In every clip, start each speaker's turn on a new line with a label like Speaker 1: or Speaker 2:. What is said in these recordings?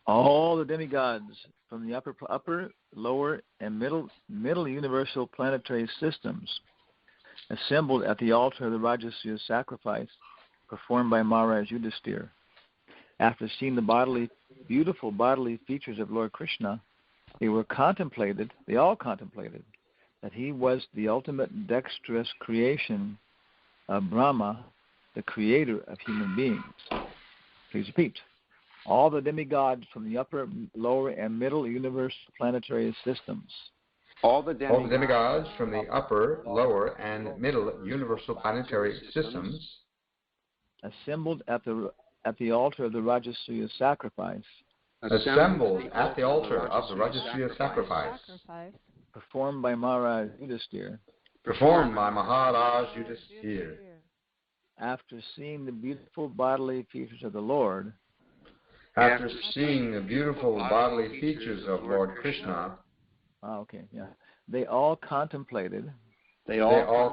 Speaker 1: all the demigods from the upper, lower, and middle universal planetary systems assembled at the altar of the rājasūya sacrifice performed by Mahārāja Yudhiṣṭhira. After seeing the beautiful bodily features of Lord Kṛṣṇa, they all contemplated that he was the ultimate dexterous creation of Brahmā, the creator of human beings. Please repeat. All the demigods from the upper, lower, and middle universal planetary systems.
Speaker 2: All the demigods from the upper, lower, and middle universal planetary systems
Speaker 1: assembled at the altar of the rājasūya sacrifice.
Speaker 2: Assembled at the altar of the rājasūya sacrifice.
Speaker 1: Performed by Mahārāja Yudhiṣṭhira.
Speaker 2: Performed by Mahārāja Yudhiṣṭhira.
Speaker 1: After seeing the beautiful bodily features of the Lord.
Speaker 2: After seeing the beautiful bodily features of Lord Kṛṣṇa.
Speaker 1: They all contemplated. That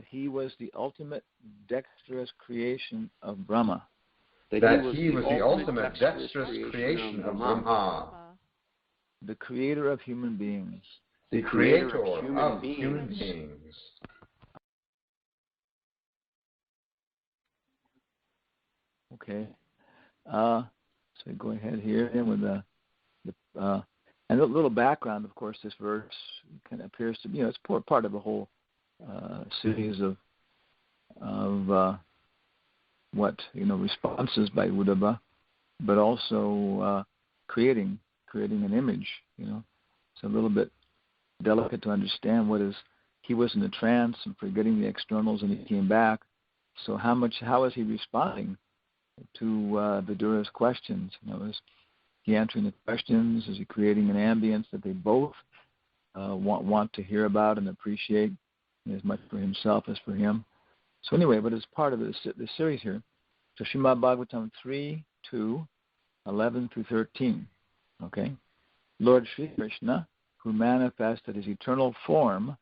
Speaker 1: he was the ultimate dexterous creation of Brahmā.
Speaker 2: That he was the ultimate dexterous creation of Brahmā.
Speaker 1: The creator of human beings.
Speaker 2: The creator of human beings.
Speaker 1: Okay. So we go ahead here and with and a little background. Of course, this verse kind of appears to be, it's part of a whole series of responses by Uddhava, but also creating an image. It's a little bit delicate to understand he was in a trance and forgetting the externals, and he came back. So how is he responding to Vidura's questions? Is he answering the questions? Is he creating an ambience that they both want to hear about and appreciate, as much for himself as for him? So anyway, but as part of this series here, so Srimad Bhagavatam 3:2, 11 through 13. Okay, Lord Sri Kṛṣṇa, who manifested his eternal form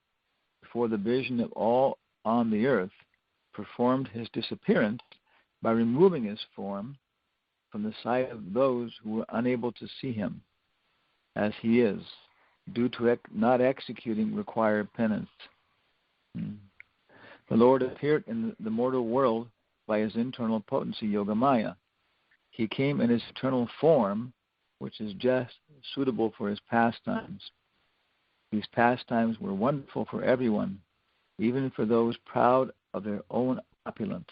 Speaker 1: before the vision of all on the earth, performed his disappearance by removing his form from the sight of those who were unable to see him as he is, due to not executing required penance. The Lord appeared in the mortal world by his internal potency, Yogamaya. He came in his eternal form, which is just suitable for his pastimes. These pastimes were wonderful for everyone, even for those proud of their own opulence,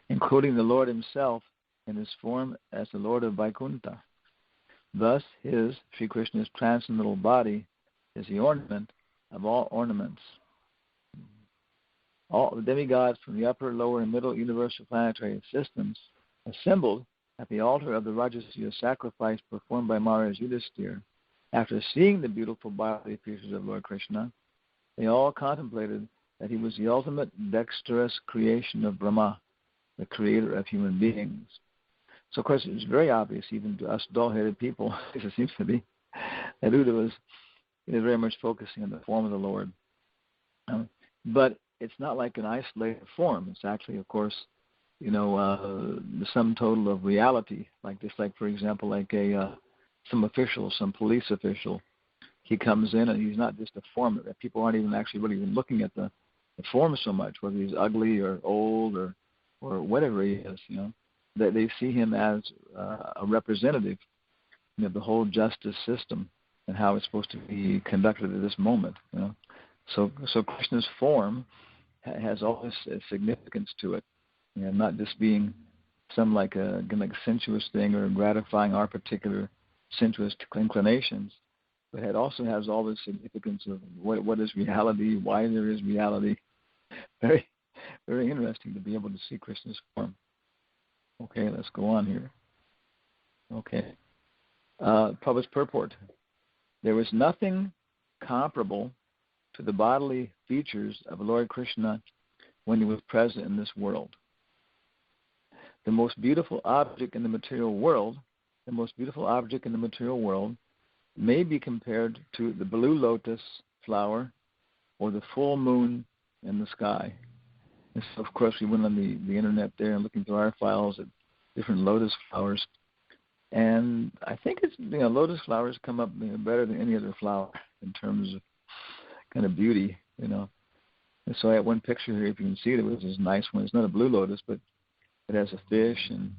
Speaker 1: including the Lord himself in his form as the Lord of Vaikuntha. Thus, Sri Krishna's transcendental body is the ornament of all ornaments. All the demigods from the upper, lower, and middle universal planetary systems assembled at the altar of the rājasūya sacrifice performed by Mahārāja Yudhiṣṭhira. After seeing the beautiful bodily features of Lord Kṛṣṇa, they all contemplated that he was the ultimate dexterous creation of Brahmā, the creator of human beings. So, of course, it's very obvious, even to us dull-headed people, as it seems to be, that Uddhava was very much focusing on the form of the Lord. But it's not like an isolated form. It's actually, of course, the sum total of reality. For example, some official, some police official, he comes in and he's not just a form. People aren't even actually really even looking at the form so much, whether he's ugly or old or whatever he is. They see him as a representative of the whole justice system and how it's supposed to be conducted at this moment. So Krishna's form has all this significance to it, not just being some like a sensuous thing or gratifying our particular sensuous inclinations, but it also has all the significance of what is reality, why there is reality. Very, very interesting to be able to see Krishna's form. Okay, let's go on here. Okay. Prabhupada's purport. There was nothing comparable to the bodily features of Lord Kṛṣṇa when he was present in this world. The most beautiful object in the material world may be compared to the blue lotus flower or the full moon in the sky. And so, of course, we went on the internet there and looking through our files at different lotus flowers. And I think it's, lotus flowers come up better than any other flower in terms of kind of beauty, And so I have one picture here, if you can see it, which is a nice one. It's not a blue lotus, but it has a fish and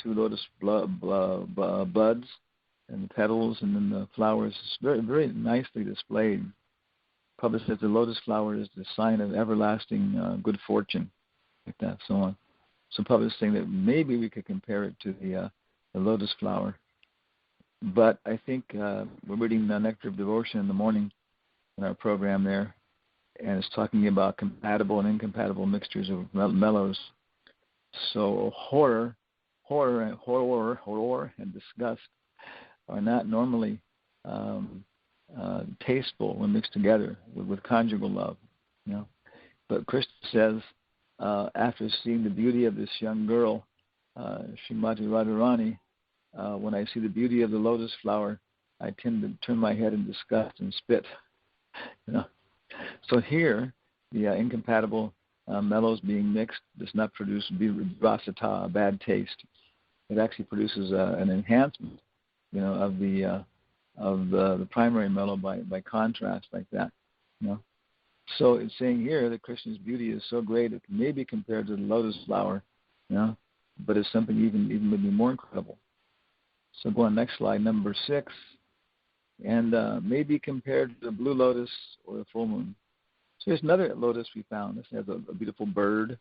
Speaker 1: 2 lotus buds and the petals, and then the flowers. It's very, very nicely displayed. Published says the lotus flower is the sign of everlasting good fortune, like that, so on. So published saying that maybe we could compare it to the lotus flower. But I think we're reading the Nectar of Devotion in the morning in our program there, and it's talking about compatible and incompatible mixtures of mellows. So horror, and disgust are not normally tasteful when mixed together with conjugal love, But Kṛṣṇa says, after seeing the beauty of this young girl, Srimati Radharani, when I see the beauty of the lotus flower, I tend to turn my head in disgust and spit. So here, the incompatible mellows being mixed does not produce rasata, a bad taste. It actually produces an enhancement, of the primary mellow by contrast, like that. So it's saying here that Krishna's beauty is so great it may be compared to the lotus flower, but it's something even maybe more incredible. So go on next slide, number 6, and may be compared to the blue lotus or the full moon. So here's another lotus we found. This has a beautiful bird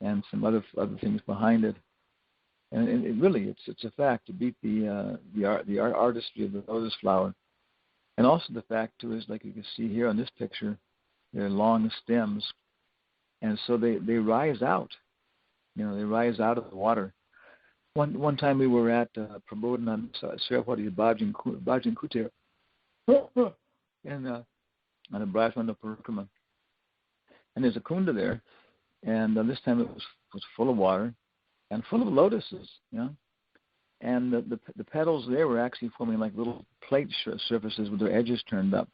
Speaker 1: and some other things behind it. And it really, it's a fact to beat the artistry of the lotus flower. And also the fact, too, is like you can see here on this picture, they're long stems. And so they rise out. They rise out of the water. One time we were at Prabodhana Sriyapati Bhajan Kutir and on a Brahmā Parikrama. And there's a kunda there. And this time it was full of water and full of lotuses, And the petals there were actually forming like little plate surfaces with their edges turned up,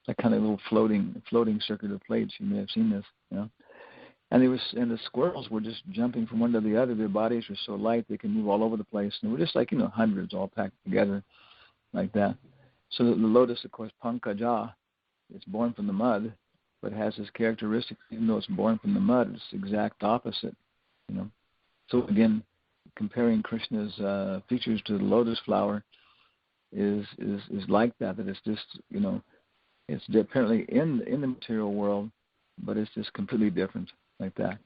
Speaker 1: like kind of little floating circular plates. You may have seen this, And the squirrels were just jumping from one to the other. Their bodies were so light they could move all over the place. And they were just like, hundreds all packed together like that. So the lotus, of course, pankaja, it's born from the mud, but has this characteristic, even though it's born from the mud, it's the exact opposite, So again, comparing Krishna's features to the lotus flower is like that it's just, it's apparently in the material world, but it's just completely different, like that.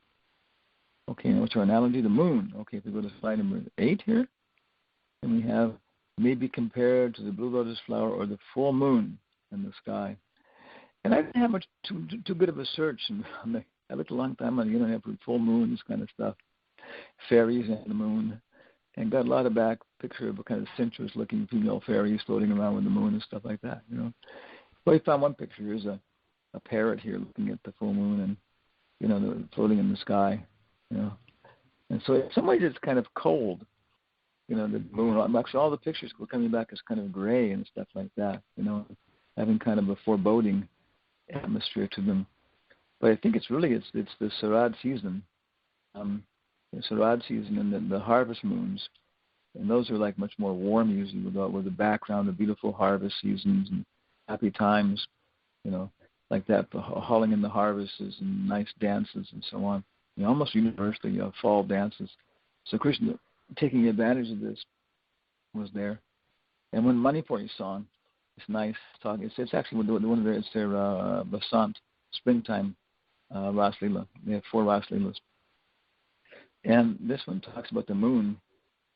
Speaker 1: Okay, now what's our analogy? The moon. Okay, if we go to slide number 8 here, and we have maybe compared to the blue lotus flower or the full moon in the sky. And I didn't have much too good of a search. I looked a long time on the internet for full moon, this kind of stuff, fairies and the moon, and got a lot of back picture of a kind of sensuous-looking female fairies floating around with the moon and stuff like that. Well, I found one picture. Here's a parrot here looking at the full moon, and floating in the sky. And so in some ways it's kind of cold. The moon. Actually, all the pictures were coming back as kind of gray and stuff like that. Having kind of a foreboding atmosphere to them. But I think it's the Sarad season. The Sarad season and the harvest moons, and those are like much more warm usually with the background of beautiful harvest seasons and happy times, like that, hauling in the harvests and nice dances and so on. Almost universally fall dances. So Krishna, taking advantage of this, was there. And when Manipuri song, it's nice talking. It's actually one of their Basant, springtime Ras Leela. They have 4 Ras Leelas. And this one talks about the moon,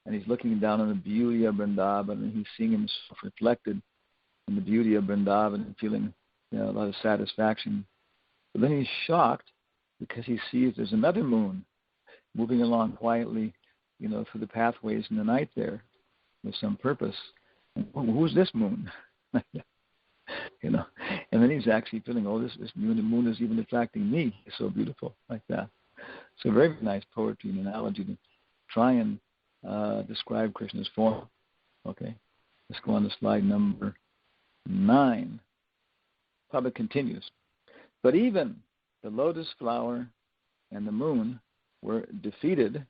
Speaker 1: and he's looking down on the beauty of Vrindavan, and he's seeing himself reflected in the beauty of Vrindavan and feeling a lot of satisfaction. But then he's shocked because he sees there's another moon moving along quietly, through the pathways in the night there with some purpose. And who's this moon? And then he's actually feeling, this moon is even attracting me. It's so beautiful, like that. So very nice poetry and analogy to try and describe Krishna's form. Okay, let's go on to slide number 9. Prabhupada continues. But even the lotus flower and the moon were defeated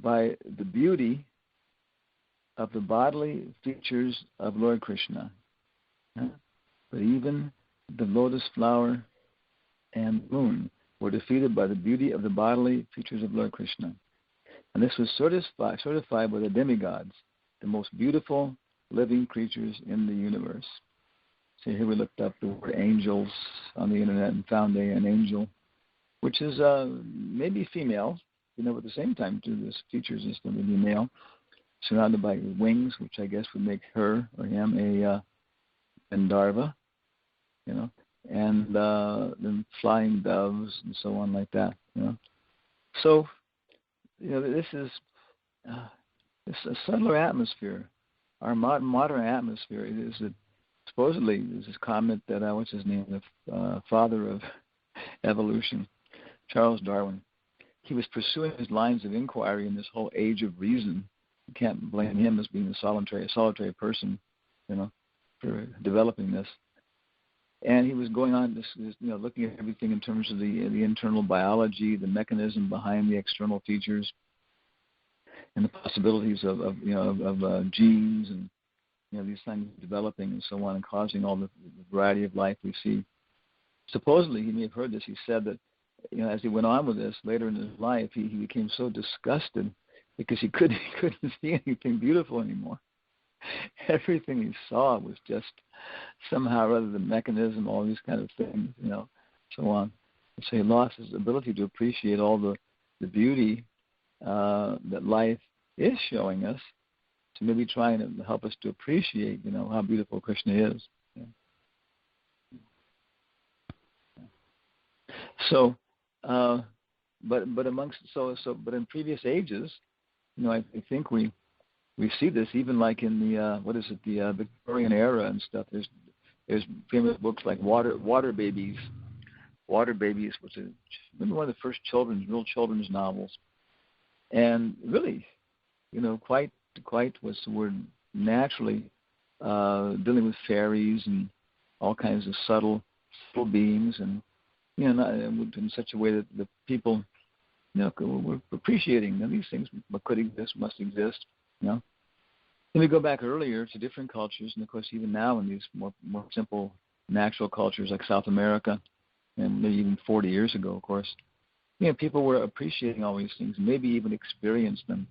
Speaker 1: by the beauty of the bodily features of Lord Kṛṣṇa. But even the lotus flower and moon were defeated by the beauty of the bodily features of Lord Kṛṣṇa. And this was certified by the demigods, the most beautiful living creatures in the universe. So here we looked up the word angels on the internet and found an angel, which is maybe female, but at the same time, too, this features is going to be male, surrounded by wings, which I guess would make her or him a Gandharva, and then flying doves and so on like that. So, this is it's a subtler atmosphere. Our modern atmosphere is that supposedly there's this comment that what's his name, the father of evolution, Charles Darwin. He was pursuing his lines of inquiry in this whole age of reason. You can't blame him as being a solitary person, for developing this. And he was going on, looking at everything in terms of the internal biology, the mechanism behind the external features, and the possibilities of genes and these things developing and so on, and causing all the variety of life we see. Supposedly, he may have heard this. He said that as he went on with this later in his life, he became so disgusted because he couldn't see anything beautiful anymore. Everything he saw was just somehow or other the mechanism, all these kind of things, so on. So he lost his ability to appreciate all the beauty that life is showing us, to maybe trying to help us to appreciate, how beautiful Kṛṣṇa is. So, but in previous ages, I think we see this even like in the Victorian era and stuff. There's famous books like Water Babies, which is maybe one of the first real children's novels, and really, quite what's the word, naturally dealing with fairies and all kinds of subtle beings, and in such a way that the people were appreciating these things could exist, must exist. Then we go back earlier to different cultures, and of course even now in these more simple natural cultures like South America, and maybe even 40 years ago, of course, people were appreciating all these things, maybe even experienced them.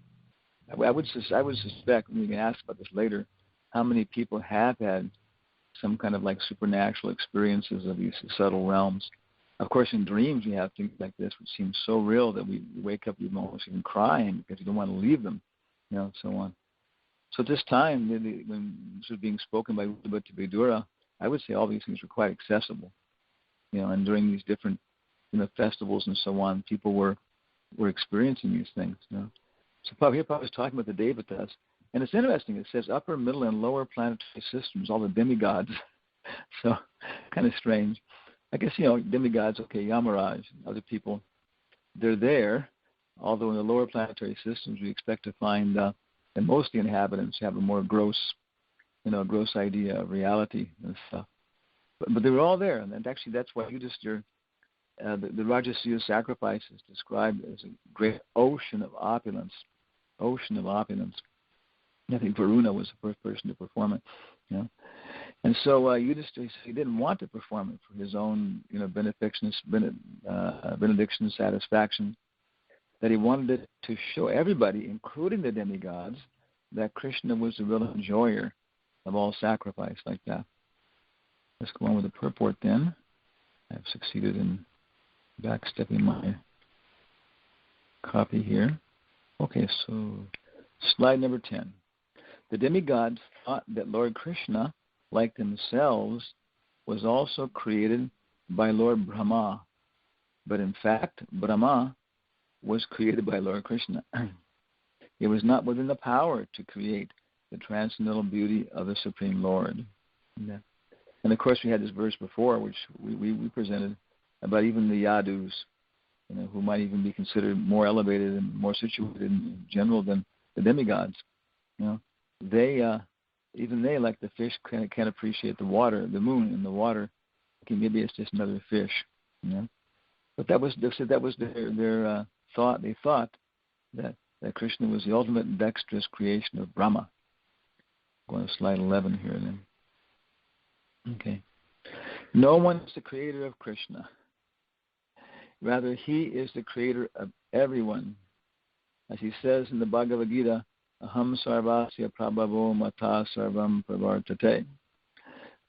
Speaker 1: I would suspect, and we can ask about this later, how many people have had some kind of like supernatural experiences of these subtle realms. Of course, in dreams we have things like this which seem so real that we wake up almost even crying because you don't want to leave them, so on. So at this time, when this was being spoken by Vidura, I would say all these things were quite accessible, and during these different, festivals and so on, people were experiencing these things, So Prabhupada was talking about the devatas, and it's interesting. It says upper, middle, and lower planetary systems, all the demigods. So kind of strange. I guess, demigods, okay, Yamaraj, other people, they're there, although in the lower planetary systems we expect to find that most of the inhabitants have a more gross idea of reality and stuff. But they were all there, and actually that's why Yudhiṣṭhira, the rājasūya sacrifice is described as a great ocean of opulence. I think Varuna was the first person to perform it, And so Yudhiṣṭhira, he didn't want to perform it for his own, benediction, satisfaction, that he wanted it to show everybody, including the demigods, that Kṛṣṇa was the real enjoyer of all sacrifice like that. Let's go on with the purport then. I've succeeded in backstepping my copy here. Okay, so slide number 10. The demigods thought that Lord Kṛṣṇa, like themselves, was also created by Lord Brahmā. But in fact, Brahmā was created by Lord Kṛṣṇa. It was not within the power to create the transcendental beauty of the Supreme Lord. Yeah. And of course we had this verse before, which we presented, about even the yadus, who might even be considered more elevated and more situated in general than the demigods. Even they, like the fish, can't appreciate the water, the moon in the water. Okay, maybe it's just another fish. But that was their thought. They thought that that Kṛṣṇa was the ultimate and dexterous creation of Brahmā. Going to slide 11 here then. Okay. No one is the creator of Kṛṣṇa. Rather, he is the creator of everyone. As he says in the Bhagavad Gita, Aham sarvasya prabhavo mata sarvam pravartate.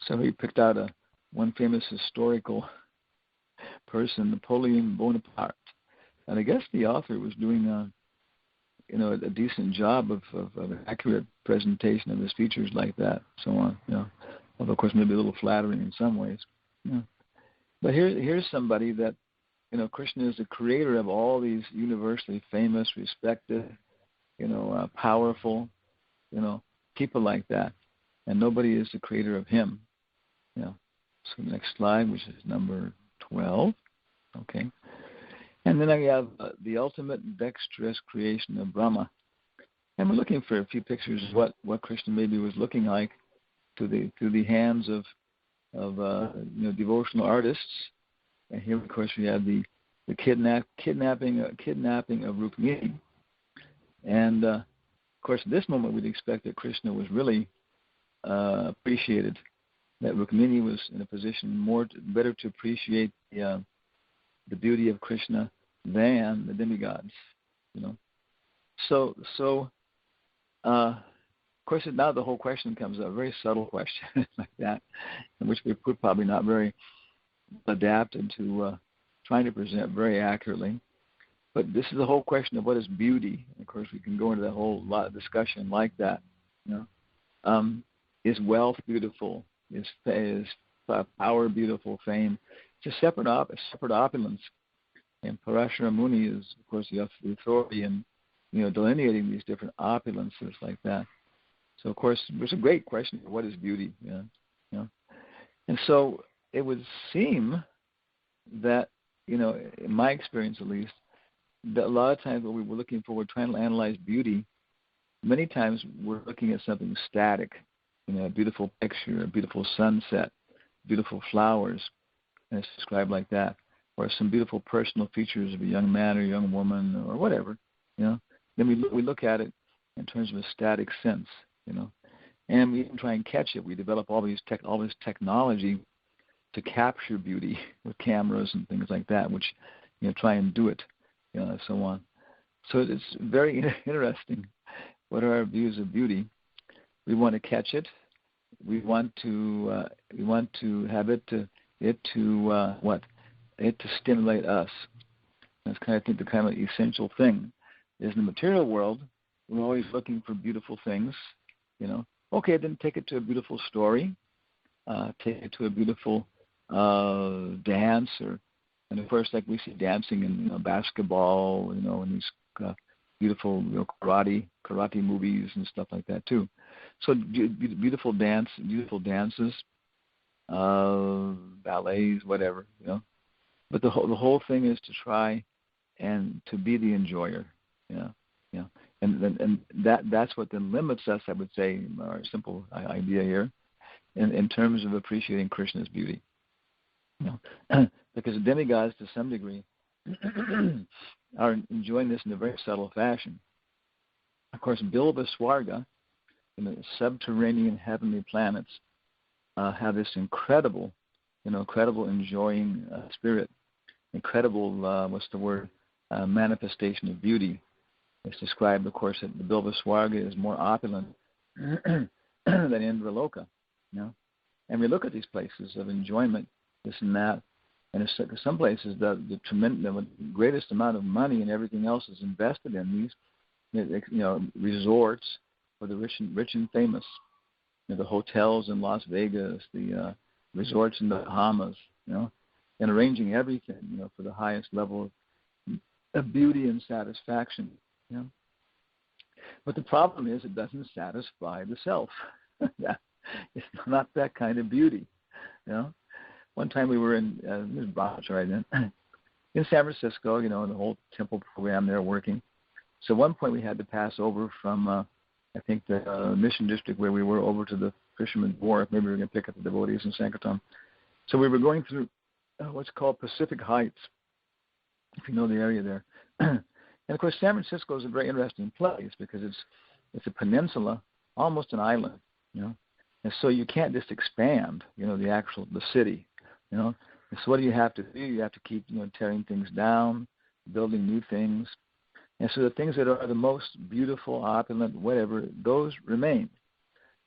Speaker 1: So he picked out one famous historical person, Napoleon Bonaparte. And I guess the author was doing a decent job of an accurate presentation of his features like that, so on. Although of course maybe a little flattering in some ways. But here's somebody that Kṛṣṇa is the creator of all these universally famous, respected, powerful, people like that, and nobody is the creator of him. So the next slide, which is number 12. Okay. And then I have the ultimate dexterous creation of Brahmā. And we're looking for a few pictures of what Kṛṣṇa maybe was looking like through the hands of devotional artists. And here, of course, we have the kidnapping of Rukmini. And of course, at this moment, we'd expect that Kṛṣṇa was really appreciated, that Rukmini was in a position better to appreciate the beauty of Kṛṣṇa than the demigods, So, of course, now the whole question comes up, a very subtle question like that, in which we're probably not very adapted to trying to present very accurately. But this is the whole question of what is beauty. Of course, we can go into that whole lot of discussion like that. Is wealth beautiful? Is power beautiful? Fame? It's a separate opulence. And Parashara Muni is, of course, the authority in delineating these different opulences like that. So, of course, there's a great question: what is beauty? And so it would seem that, in my experience at least, that a lot of times when we were looking for, we're trying to analyze beauty, many times we're looking at something static, a beautiful picture, a beautiful sunset, beautiful flowers, and it's described like that, or some beautiful personal features of a young man or young woman or whatever, Then we look at it in terms of a static sense, and we even try and catch it. We develop all this technology to capture beauty with cameras and things like that, which try and do it, and so on. So it's very interesting. What are our views of beauty? We want to catch it. We want to have it to stimulate us. That's I think the kind of essential thing. Is in the material world, we're always looking for beautiful things. Okay, then take it to a beautiful story. Take it to a beautiful dance, and of course, like we see dancing in basketball, in these beautiful karate movies and stuff like that too. So beautiful dances, ballets, whatever, But the whole thing is to try and to be the enjoyer, and that's what then limits us, I would say, our simple idea here, in terms of appreciating Kṛṣṇa's beauty. Because the demigods, to some degree, are enjoying this in a very subtle fashion. Of course, Bilva Swarga, the subterranean heavenly planets, have this incredible enjoying spirit, incredible, manifestation of beauty. It's described, of course, that the Bilva Swarga is more opulent than Indraloka, And we look at these places of enjoyment, this and that, and in some places the greatest amount of money and everything else is invested in these, resorts for the rich and famous. The hotels in Las Vegas, the resorts in the Bahamas, and arranging everything, for the highest level of beauty and satisfaction, But the problem is it doesn't satisfy the self. It's not that kind of beauty, One time we were in Brahmā in San Francisco, and the whole temple program there working. So at one point we had to pass over from, I think, the mission district where we were over to the Fisherman's Wharf. Maybe we were going to pick up the devotees in Sankirtan. So we were going through what's called Pacific Heights, if you know the area there. And of course, San Francisco is a very interesting place because it's a peninsula, almost an island, and so you can't just expand, the city, And so what do you have to do? You have to keep, tearing things down, building new things. And so the things that are the most beautiful, opulent, whatever, those remain.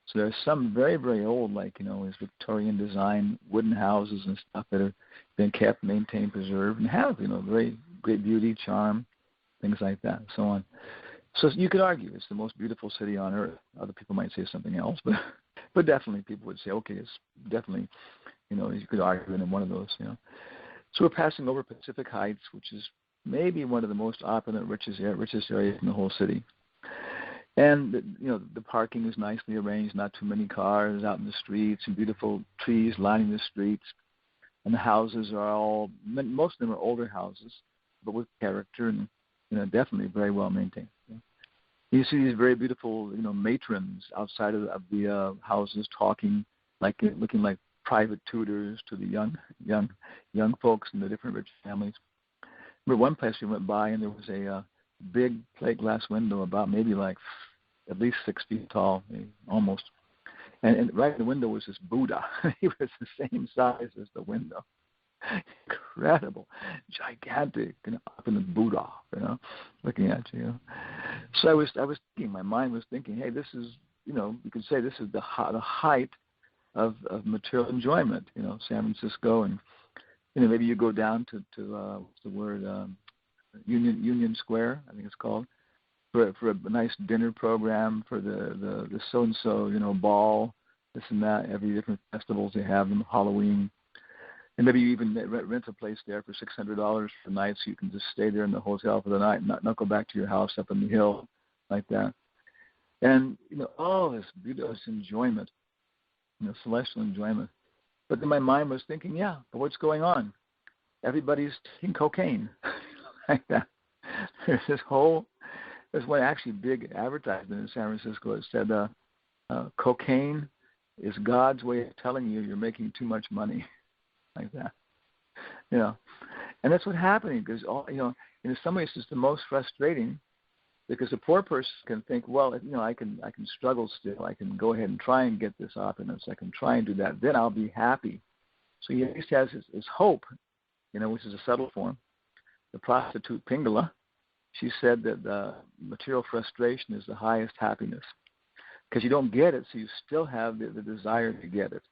Speaker 1: So there's some very, very old, like, is Victorian design wooden houses and stuff that have been kept, maintained, preserved, and have, very great beauty, charm, things like that, so on. So you could argue it's the most beautiful city on earth. Other people might say something else, but definitely people would say, okay, it's definitely, you could argue in one of those, So we're passing over Pacific Heights, which is maybe one of the most opulent, richest areas in the whole city. And, the parking is nicely arranged, not too many cars out in the streets, and beautiful trees lining the streets. And the houses are most of them are older houses, but with character and, definitely very well maintained. You see these very beautiful, matrons outside of the houses talking, looking like private tutors to the young folks in the different rich families. Remember one place we went by and there was a big plate glass window about maybe like at least 6 feet tall, almost. And right in the window was this Buddha. He was the same size as the window. Incredible, gigantic, up in the Buddha, looking at you. So I was thinking, my mind was thinking, hey, this is, you could say this is the height of material enjoyment, San Francisco, and maybe you go down to what's the word, Union Square, I think it's called, for a nice dinner program, for the so and so, ball, this and that, every different festivals they have them, Halloween. And maybe you even rent a place there for $600 for the night, so you can just stay there in the hotel for the night and not go back to your house up in the hill like that. And, all this beautiful enjoyment, celestial enjoyment. But then my mind was thinking, yeah, but what's going on? Everybody's taking cocaine like that. There's one actually big advertisement in San Francisco that said, cocaine is God's way of telling you you're making too much money. Like that, and that's what's happening because in some ways it's the most frustrating because a poor person can think, well, I can struggle still, I can go ahead and try and get this opulence, I can try and do that, then I'll be happy. So he at least has his hope, which is a subtle form. The prostitute Pingala, she said that material frustration is the highest happiness because you don't get it, so you still have the desire to get it.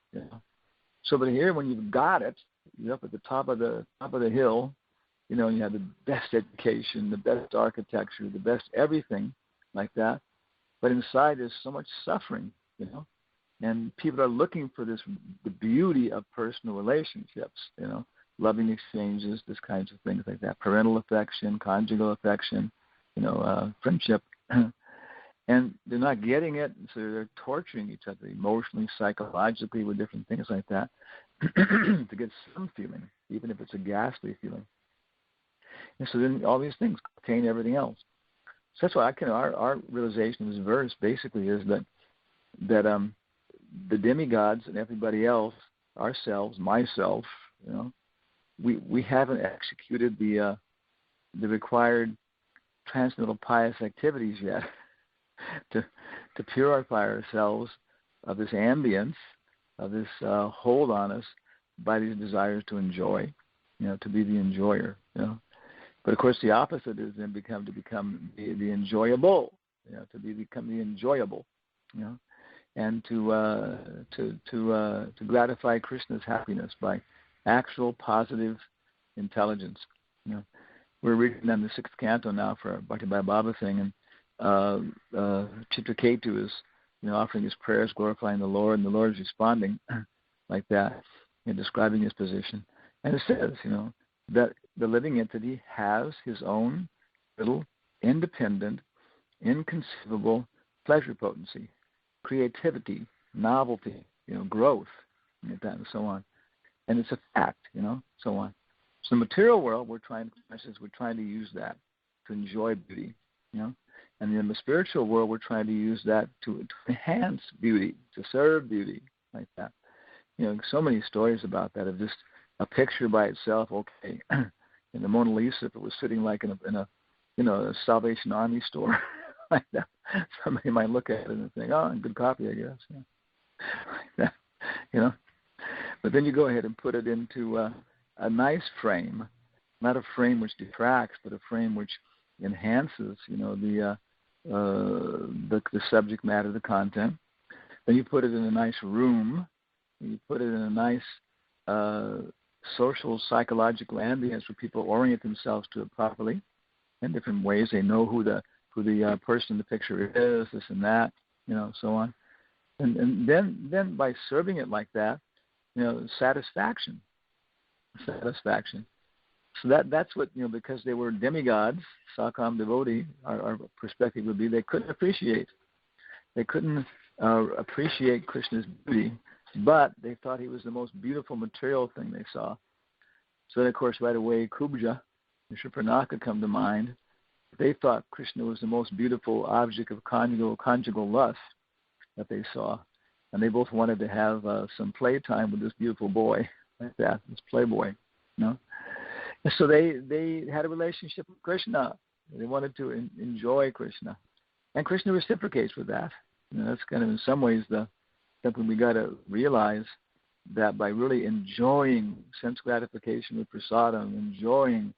Speaker 1: So, but here, when you've got it, you're up at the top of the hill, you have the best education, the best architecture, the best everything like that. But inside, there's so much suffering, and people are looking for the beauty of personal relationships, loving exchanges, this kinds of things like that, parental affection, conjugal affection, friendship. And they're not getting it, so they're torturing each other emotionally, psychologically, with different things like that to get some feeling, even if it's a ghastly feeling. And so then all these things contain everything else. So that's why our realization of this verse basically is that the demigods and everybody else, ourselves, myself, we haven't executed the required transcendental pious activities yet. To purify ourselves of this ambience, of this hold on us by these desires to enjoy, to be the enjoyer, But of course, the opposite is then to become the enjoyable, to become the enjoyable, and to gratify Krishna's happiness by actual positive intelligence. We're reading on the 6th canto now for Bhakti Baba thing, and Chitraketu is, offering his prayers, glorifying the Lord, and the Lord is responding like that, describing his position. And it says, that the living entity has his own little, independent, inconceivable pleasure potency, creativity, novelty, growth, and so on. And it's a fact, so on. So the material world, we're trying to use that to enjoy beauty, And in the spiritual world, we're trying to use that to enhance beauty, to serve beauty, like that. So many stories about that of just a picture by itself. Okay, in the Mona Lisa, if it was sitting like in a Salvation Army store like that. Somebody might look at it and think, oh, good copy, I guess. Like that, But then you go ahead and put it into a nice frame, not a frame which detracts, but a frame which enhances, the subject matter, the content. Then you put it in a nice room. You put it in a nice social, psychological ambience where people orient themselves to it properly in different ways. They know who the person in the picture is, this and that, so on. And then by serving it like that, satisfaction. So that's what, because they were demigods, Sakam devotee, our perspective would be they couldn't appreciate. They couldn't appreciate Krishna's beauty, but they thought he was the most beautiful material thing they saw. So then, of course, right away, Kubja and Shurpanaka come to mind. They thought Krishna was the most beautiful object of conjugal lust that they saw. And they both wanted to have some playtime with this beautiful boy, like that, this playboy, And so they had a relationship with Krishna. They wanted to enjoy Krishna. And Krishna reciprocates with that. That's kind of, in some ways, something we got to realize, that by really enjoying sense gratification with prasadam, enjoying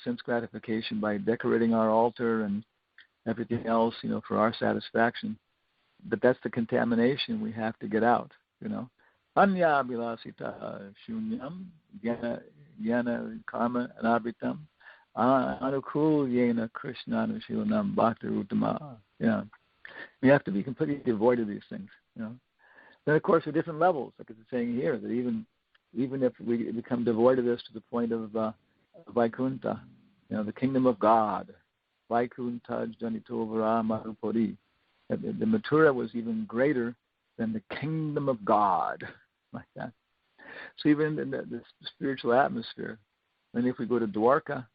Speaker 1: sense gratification by decorating our altar and everything else, for our satisfaction, but that's the contamination we have to get out, Anya bilasita shunyam jnana karma anabhitam anukul yena krishna anushilanam bhakti uttama. We have to be completely devoid of these things, Then, of course, there are different levels, like it's saying here, that even if we become devoid of this to the point of Vaikuntha, the kingdom of God, Vaikuntha janitovara marupori, the Mathura was even greater than the kingdom of God, like that. So even in the spiritual atmosphere, and if we go to Dwarka,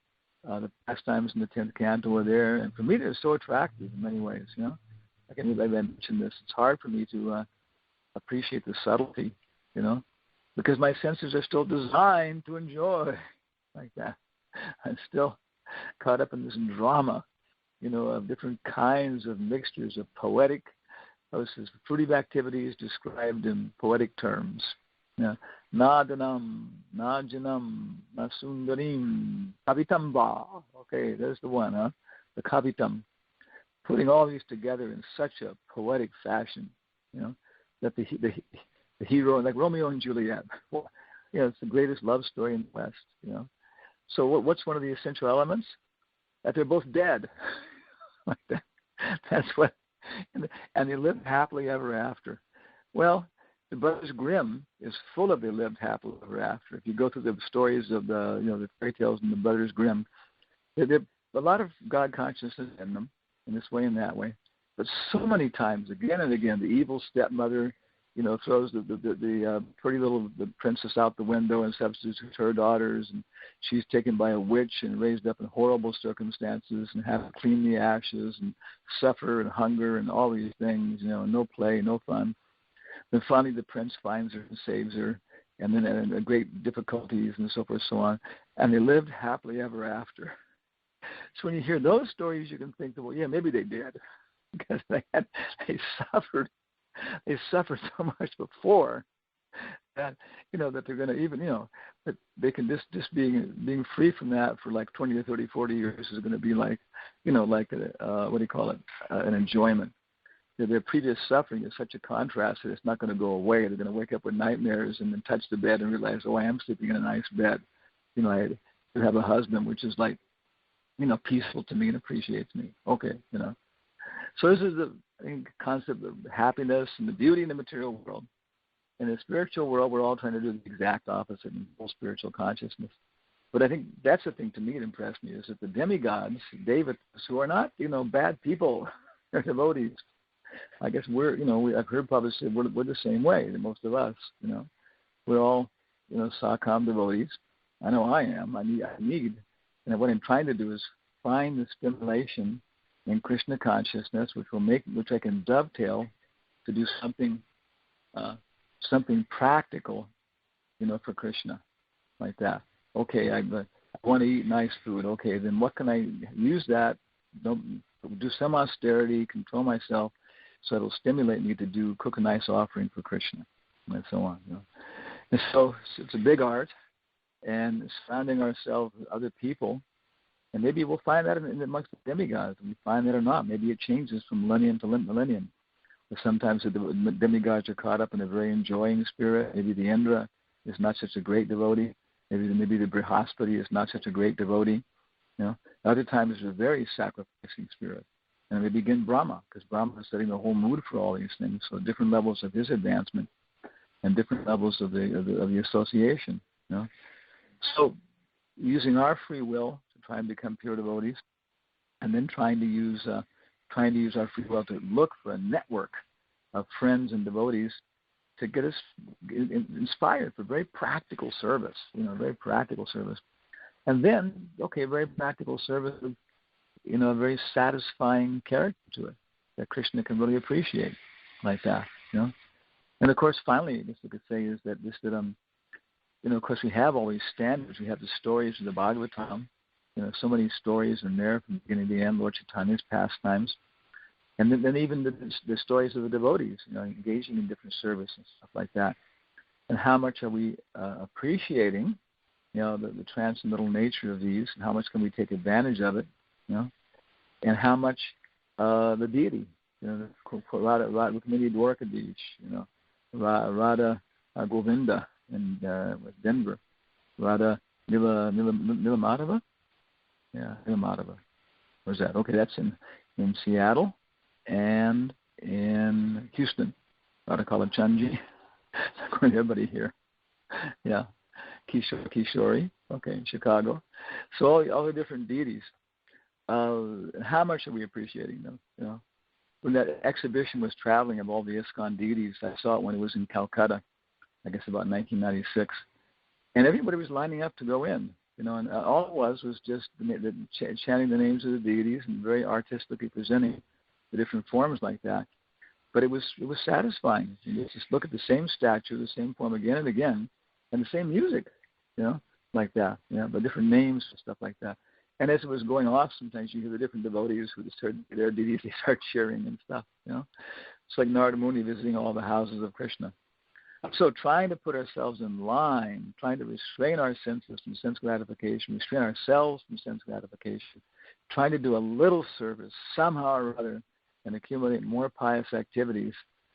Speaker 1: the pastimes in the 10th canto are there, and for me they're so attractive in many ways, Like I mentioned this, it's hard for me to appreciate the subtlety, because my senses are still designed to enjoy, like that. I'm still caught up in this drama, of different kinds of mixtures of poetic, fruitive activities described in poetic terms. Nadanam, najanam, nasundarim, kavitamba. Okay, there's the one, the kavitam. Putting all these together in such a poetic fashion, that the hero, like Romeo and Juliet, it's the greatest love story in the West, So what's one of the essential elements? That they're both dead. Like that. That's what, and they lived happily ever after. Well, the Brothers Grimm is full of they lived happily ever after. If you go through the stories of the fairy tales in the Brothers Grimm, there are a lot of God consciousness in them, in this way and that way. But so many times, again and again, the evil stepmother, throws the pretty little the princess out the window and substitutes her daughters, and she's taken by a witch and raised up in horrible circumstances and have to clean the ashes and suffer and hunger and all these things, no play, no fun. Then finally the prince finds her and saves her, and then in great difficulties and so forth, so on. And they lived happily ever after. So when you hear those stories, you can think, well, yeah, maybe they did, because they suffered. They suffered so much before that, that they're going to even, that they can just being free from that for like 20 or 30, 40 years is going to be like, what do you call it, an enjoyment. Their previous suffering is such a contrast that it's not going to go away. They're going to wake up with nightmares and then touch the bed and realize, oh, I am sleeping in a nice bed. I have a husband which is like, peaceful to me and appreciates me. Okay, So this is the concept of happiness and the beauty in the material world. In the spiritual world, we're all trying to do the exact opposite in full spiritual consciousness. But I think that's the thing to me that impressed me, is that the demigods, Devatas, who are not, bad people, they're devotees. I guess I've heard published say we're the same way, most of us, We're all, Sakam devotees. I know I am. I need, and what I'm trying to do is find the stimulation in Krishna consciousness, which I can dovetail to do something practical, for Krishna, like that. Okay, I want to eat nice food. Okay, then what can I use that? Don't do some austerity, control myself, so it'll stimulate me to cook a nice offering for Krishna, and so on. And so it's a big art, and surrounding ourselves with other people, and maybe we'll find that amongst the demigods. We find that or not. Maybe it changes from millennium to millennium. But sometimes the demigods are caught up in a very enjoying spirit. Maybe the Indra is not such a great devotee. Maybe the Brihaspati is not such a great devotee. Other times there's a very sacrificing spirit. And we begin Brahmā, because Brahmā is setting the whole mood for all these things. So different levels of his advancement and different levels of the association. So using our free will to try and become pure devotees, and then trying to use our free will to look for a network of friends and devotees to get us inspired for very practical service, very practical service. And then, very practical service with, a very satisfying character to it that Krishna can really appreciate like that, And of course, finally, I guess we could say is that of course, we have all these standards. We have the stories of the Bhagavatam. So many stories in there from the beginning to the end, Lord Chaitanya's pastimes. And then even the stories of the devotees, engaging in different service and stuff like that. And how much are we appreciating, the transcendental nature of these, and how much can we take advantage of it, and how much the deity, Radha Rukmini Dwarkadish, Radha Govinda in Denver, Radha Nilamadava? Yeah, Nilamadava. Where's that? Okay, that's in Seattle and in Houston. Radha Kalachandji. Everybody here. Yeah. Kishori. Okay, in Chicago. So all the different deities. How much are we appreciating them? When that exhibition was traveling of all the ISKCON deities, I saw it when it was in Calcutta, I guess about 1996, and everybody was lining up to go in, and all it was just chanting the names of the deities and very artistically presenting the different forms like that. But it was satisfying. You just look at the same statue, the same form again and again, and the same music, like that, but different names and stuff like that. And as it was going off, sometimes you hear the different devotees who just heard their deities, they start cheering and stuff, It's like Narada Muni visiting all the houses of Krishna. So trying to put ourselves in line, trying to restrain our senses from sense gratification, restrain ourselves from sense gratification, trying to do a little service somehow or other and accumulate more pious activities,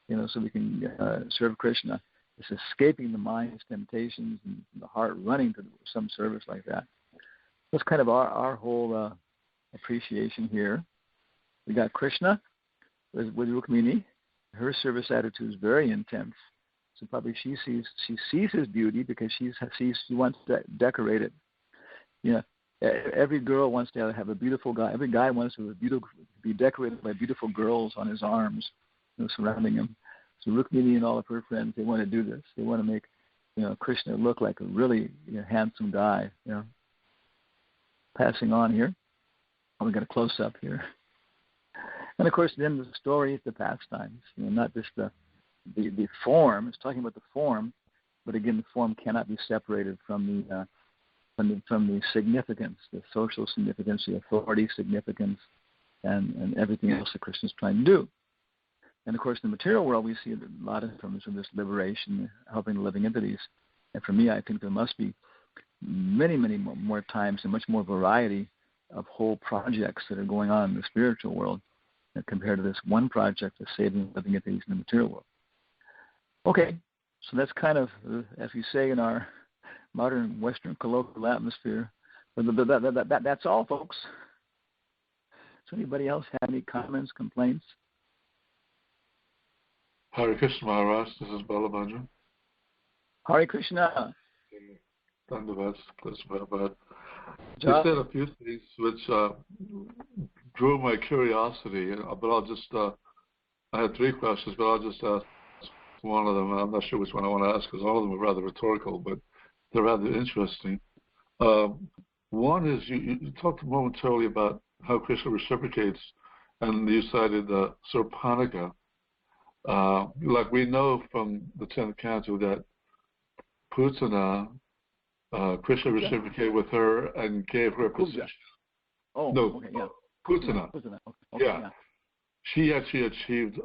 Speaker 1: so we can serve Krishna. It's escaping the mind's temptations and the heart running to some service like that. That's kind of our whole appreciation here. We got Krishna with Rukmini. Her service attitude is very intense. So probably she sees his beauty because she wants to decorate it. Every girl wants to have a beautiful guy. Every guy wants to be decorated by beautiful girls on his arms, surrounding him. So Rukmini and all of her friends, they want to do this. They want to make, Krishna look like a really handsome guy. Passing on here. We got a close up here. And of course, then the stories, the pastimes. Not just the form. It's talking about the form, but again, the form cannot be separated from the significance, the social significance, the authority significance, and everything else that Krishna's trying to do. And of course, in the material world, we see a lot of terms of this liberation, helping the living entities. And for me, I think there must be many, many more times and much more variety of whole projects that are going on in the spiritual world compared to this one project of saving living entities in the material world. Okay, so that's kind of, as we say in our modern Western colloquial atmosphere, that's all, folks. Does anybody else have any comments, complaints?
Speaker 3: Hare Krishna Maharaj, this is Balabhadra.
Speaker 1: Hare Krishna.
Speaker 3: Dhandavat, Krishna. You said a few things which drew my curiosity, but I'll just, I had three questions, but I'll just ask one of them. I'm not sure which one I want to ask because all of them are rather rhetorical, but they're rather interesting. One is you talked momentarily about how Krishna reciprocates, and you cited Surpanaka. Like we know from the 10th canto that Putana Kṛṣṇa reciprocated with her and gave her a position.
Speaker 1: Oh,
Speaker 3: no,
Speaker 1: okay, yeah.
Speaker 3: Putana.
Speaker 1: Okay,
Speaker 3: yeah. She actually achieved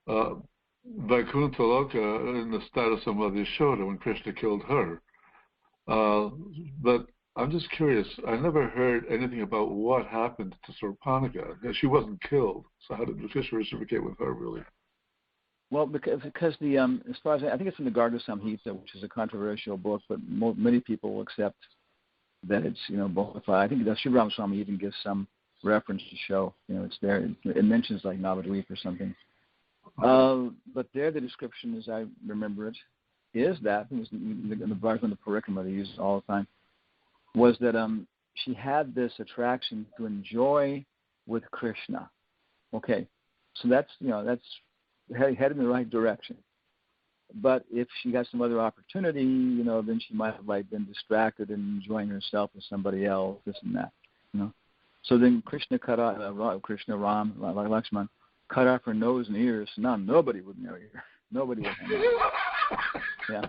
Speaker 3: Vaikuntha Loka in the status of Mother Yashoda when Kṛṣṇa killed her. But I'm just curious, I never heard anything about what happened to Surpanaka. She wasn't killed, so how did Kṛṣṇa reciprocate with her, really?
Speaker 1: Well, because the as far as I think it's in the Garga Samhita, which is a controversial book, but many people will accept that it's bona fide. I think that Mahārāja Swami even gives some reference to show it's there. It mentions like Navadvip or something. But there, the description, as I remember it, is that it was in the Bharata and the Parikrama they use it all the time. Was that she had this attraction to enjoy with Kṛṣṇa. Okay, so that's head in the right direction. But if she got some other opportunity, then she might have been distracted and enjoying herself with somebody else, this and that. So then Kṛṣṇa cut off Ram, like Lakshman, cut off her nose and ears. So now nobody would marry her. Nobody would hang out. Yeah.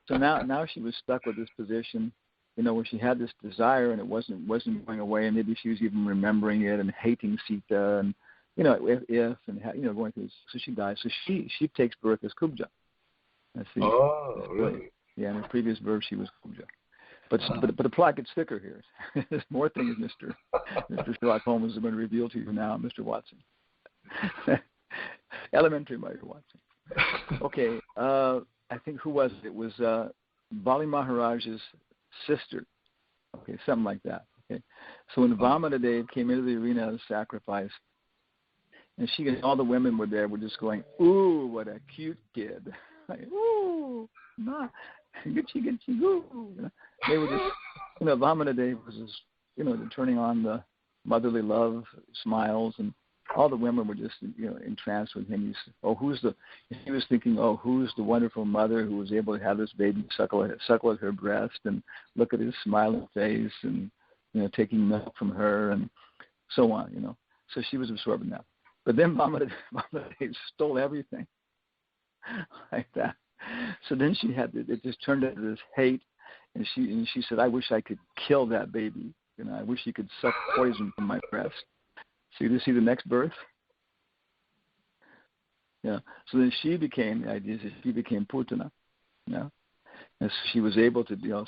Speaker 1: So now she was stuck with this position, where she had this desire and it wasn't going away, and maybe she was even remembering it and hating Sita and going through. So she dies. So she takes birth as Kubja.
Speaker 3: Oh, really?
Speaker 1: Yeah, in her previous birth she was Kubja. But the plot gets thicker here. There's more things Mr. Sherlock Holmes is going to reveal to you now, Mr. Watson. Elementary, Mr. Watson. Okay, I think who was it? It was Bali Maharaja's sister. Okay, something like that. Okay, so when Vamana came into the arena of sacrifice, and she and all the women were there, were just going, "Ooh, what a cute kid!" Like, "Ooh, nah, gitchy, ooh." They were just, Vamana was just, turning on the motherly love, smiles, and all the women were just, entranced with him. He was thinking, who's the wonderful mother who was able to have this baby suckle at her breast and look at his smiling face and, taking milk from her and so on, So she was absorbed in that. But then Vamana stole everything like that. So then it just turned into this hate, and she said, "I wish I could kill that baby. I wish he could suck poison from my breast." So you see the next birth? Yeah. So then she became Putana. Yeah. And so she was able to, to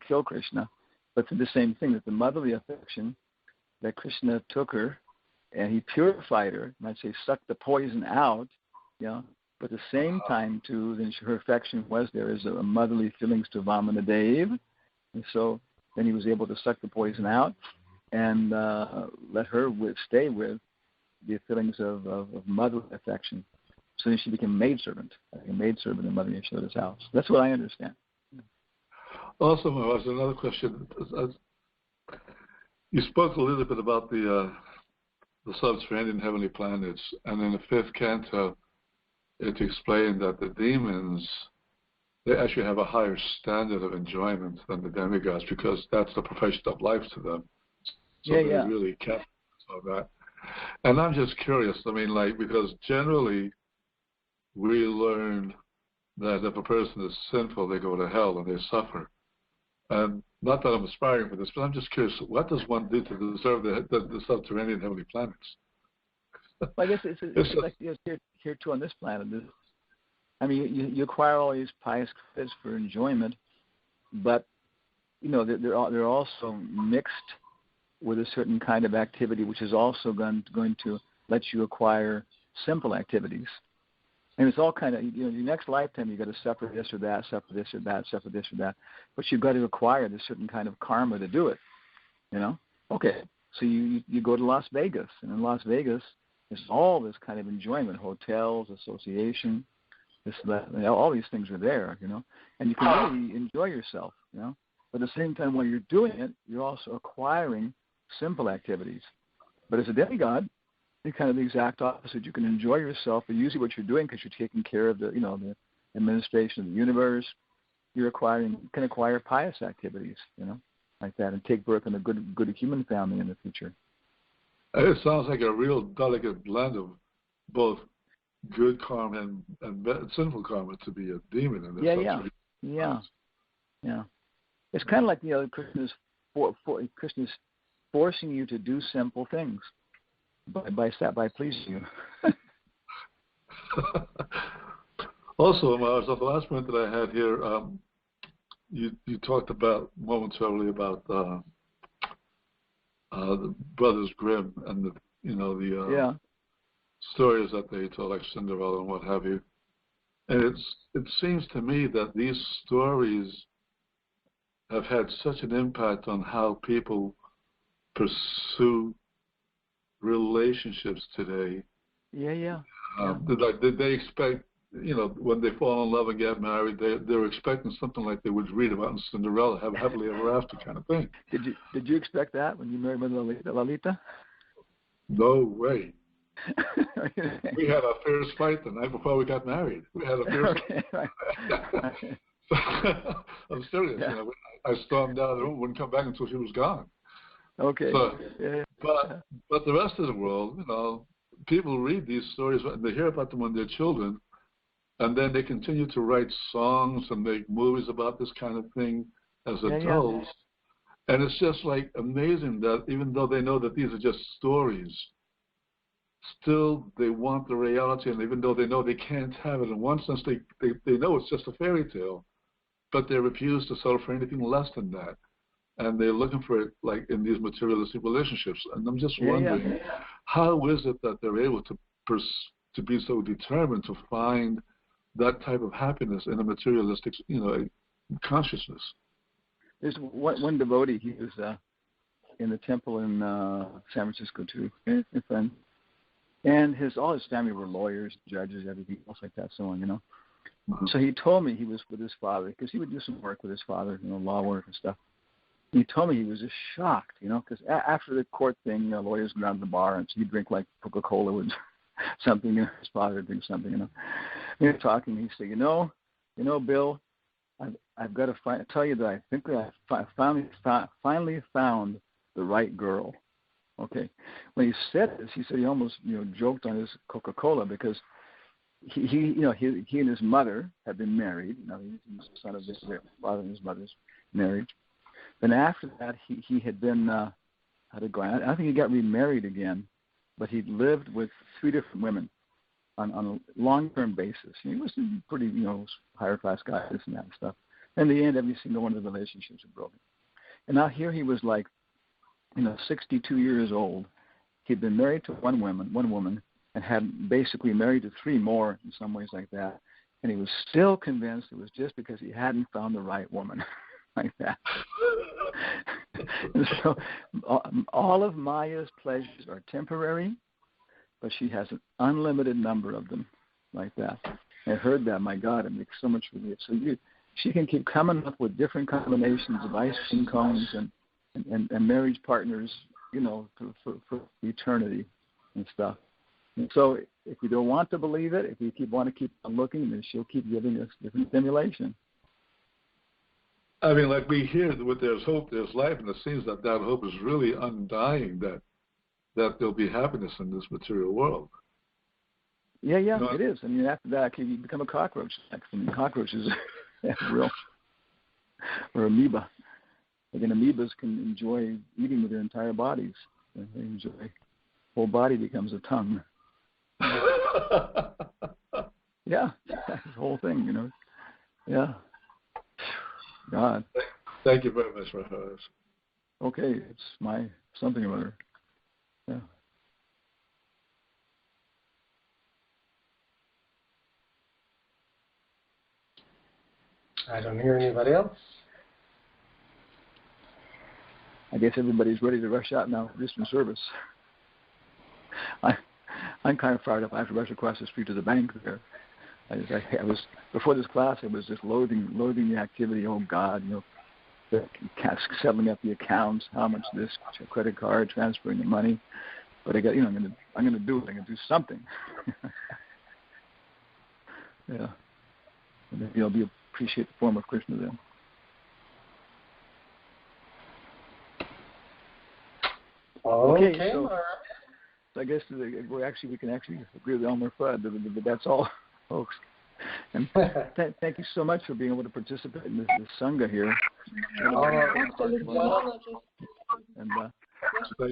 Speaker 1: kill Kṛṣṇa, but for the same thing, that the motherly affection that Kṛṣṇa took her, and he purified her, you might say sucked the poison out, but at the same time, too, then her affection was there as a motherly feelings to Vamana Deva, and so then he was able to suck the poison out and let her stay with the feelings of motherly affection. So then she became a maidservant in Mother Yashoda's house. That's what I understand.
Speaker 3: Also, there was another question. You spoke a little bit about the subterranean heavenly planets, and in the 5th canto, it explained that the demons, they actually have a higher standard of enjoyment than the demigods because that's the profession of life to them. So they really capitalize on that. And I'm just curious, because generally we learn that if a person is sinful, they go to hell and they suffer. And not that I'm aspiring for this, but I'm just curious, what does one do to deserve the subterranean heavenly planets?
Speaker 1: Well, I guess it's like here too on this planet. You acquire all these pious credits for enjoyment, but they're also mixed with a certain kind of activity, which is also going to let you acquire simple activities. And it's all kind of, your next lifetime you've got to suffer this or that, suffer this or that, suffer this or that. But you've got to acquire this certain kind of karma to do it, Okay, so you go to Las Vegas, and in Las Vegas, there's all this kind of enjoyment, hotels, association, this, that, all these things are there, And you can really enjoy yourself, But at the same time, while you're doing it, you're also acquiring simple activities. But as a demigod, it's kind of the exact opposite. You can enjoy yourself, but usually what you're doing, because you're taking care of the administration of the universe, you can acquire pious activities, like that, and take birth in a good human family in the future.
Speaker 3: It sounds like a real delicate blend of both good karma and sinful karma to be a demon in this.
Speaker 1: Yeah. It's kind of like, Krishna's Krishna's forcing you to do simple things by pleasing you.
Speaker 3: Also, the last point that I had here, you talked about momentarily about the Brothers Grimm and the stories that they told, like Cinderella and what have you. And it seems to me that these stories have had such an impact on how people pursue relationships today.
Speaker 1: Yeah.
Speaker 3: They expect, when they fall in love and get married, they're expecting something like they would read about in Cinderella, have happily ever after kind of thing.
Speaker 1: Did you expect that when you married Lalita?
Speaker 3: No way. We had our first fight the night before we got married. We had a first fight. I'm serious.
Speaker 1: Yeah.
Speaker 3: I stormed out of the room, wouldn't come back until she was gone.
Speaker 1: Okay.
Speaker 3: So, but the rest of the world, people read these stories and they hear about them when they're children, and then they continue to write songs and make movies about this kind of thing as adults. And it's just like amazing that even though they know that these are just stories, still they want the reality, and even though they know they can't have it, in one sense they know it's just a fairy tale, but they refuse to settle for anything less than that. And they're looking for it like in these materialistic relationships. And I'm just wondering, how is it that they're able to be so determined to find that type of happiness in a materialistic, consciousness?
Speaker 1: There's one devotee. He was in the temple in San Francisco too, a friend, and all his family were lawyers, judges, everything else like that, so on, Mm-hmm. So he told me he was with his father because he would do some work with his father, law work and stuff. He told me he was just shocked, because after the court thing, lawyers go down to the bar and so he'd drink like Coca-Cola with something, his father would drink something, We were talking, he said, Bill, I've got to tell you that I think that I finally found the right girl. Okay. When he said this, he said he almost, joked on his Coca-Cola because he and his mother had been married. He's the son of his father and his mother's married. Then after that, he had been, I think he got remarried again, but he lived with 3 different women on a long-term basis. He was a pretty, higher-class guy, this and that and stuff. In the end, every single one of the relationships were broken. And now here he was like, 62 years old. He'd been married to one woman, and had basically married to 3 more in some ways like that. And he was still convinced it was just because he hadn't found the right woman. Like that. And so all of Maya's pleasures are temporary, but she has an unlimited number of them, like that. I heard that. My God, it makes so much relief. So she can keep coming up with different combinations of ice cream cones and marriage partners, for eternity and stuff. And so if we don't want to believe it, if we want to keep on looking, then she'll keep giving us different stimulation.
Speaker 3: I mean, like we hear with there's hope, there's life, and it seems that hope is really undying, that there'll be happiness in this material world.
Speaker 1: Yeah, it is. I mean, after that, you become a cockroach next. I mean, cockroaches are real. Or amoeba. Again, amoebas can enjoy eating with their entire bodies. They enjoy. Whole body becomes a tongue. Yeah, that's the whole thing, Yeah. God.
Speaker 3: Thank you very much, Mahārāja.
Speaker 1: Okay, it's my something or other. Yeah.
Speaker 4: I don't hear anybody else.
Speaker 1: I guess everybody's ready to rush out now for Eastern service. I'm kind of fired up. I have to rush across the street to the bank there. I was before this class. I was just loathing the activity. Oh God, settling up the accounts, how much this credit card, transferring the money. But I got, I'm going to do it. I'm going to do something. Yeah, and maybe I'll appreciate the form of Kṛṣṇa then.
Speaker 4: Okay,
Speaker 1: so I guess we can actually agree with Elmer Fudd, but that's all, folks. And thank you so much for being able to participate in this Sangha here. And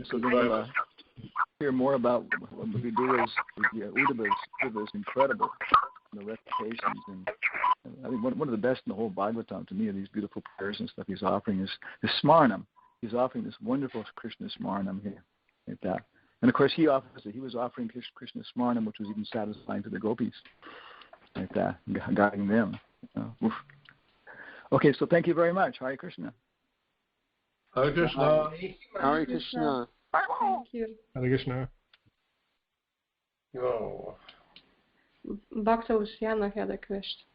Speaker 1: so we'll hear more about what we do is Uddhava is incredible. The recitations and I think one of the best in the whole Bhagavatam to me are these beautiful prayers and stuff he's offering is Smaranam. He's offering this wonderful Krishna Smaranam here, like that. And of course he was offering Krishna Smaranam, which was even satisfying to the gopis, like that, guiding them. Okay, so thank you very much. Hare Krishna.
Speaker 3: Hare Krishna.
Speaker 5: Hare Krishna.
Speaker 6: Thank you.
Speaker 3: Hare Krishna.
Speaker 4: Yo.
Speaker 6: Bhakta Luciano had a question.